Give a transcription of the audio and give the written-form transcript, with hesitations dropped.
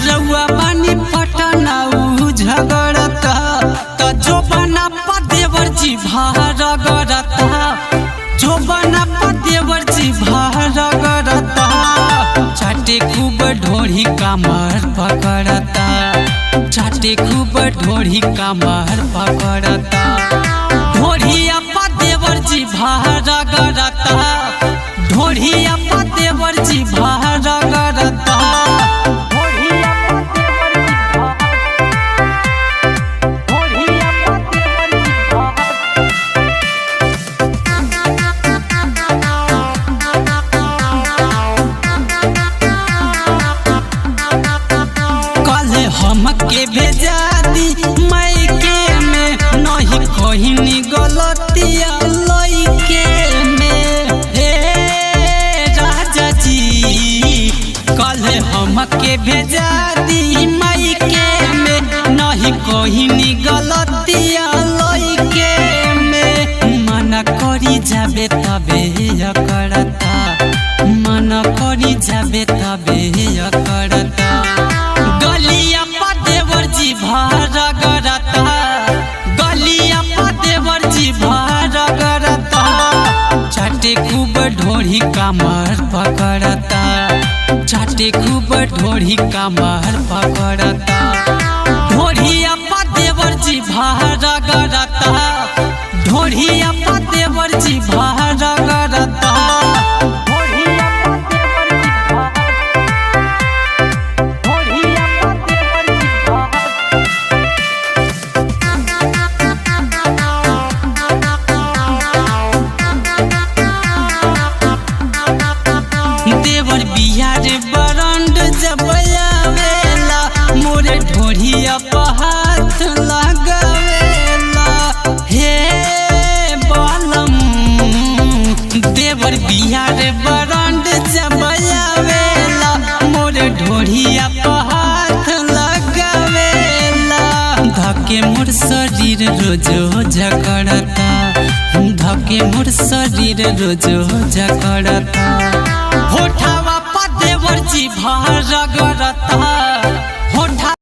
रउआ बानी पटना झगड़ता तो जो बना देवर जी भारगरता जो बना देवर जी भारगरता चाटे खूब ढोरी कमर पकड़ता चाटे खूब ढोरी कमर पकड़ता ढोरिया देवर जी भारगरता ढोरिया देवर जी भारगरता हमके भेजा दी मैके में नहीं कहीं गलतिया लइके में हे राजा जी कल हमके भेजा दी मैके में नहीं कहीं गलतिया लइके में मना करी जाबे तबे करता मना करी जाबे तबे करता गलिया देवर जी भारगरता गलिया देवर जी भारगरता चाटे खूब ढोरी कमर पकड़ता चाटे खूब ढोरी कमर पकड़ता ढोरिया देवर जी भारगरता ढोरिया देवर जी भारगरता देवर बिहार बरंड जब आवेला मोरे ढोरिया हाथ लगावेला हे बालम देवर बिहार बरंड जब आवेला मोरे ढोरिया हाथ लगावेला धके मोर शरीर रोजो झकड़ता धके मोर शरीर रोजो झकड़ता होठावा देवर जी भारगरता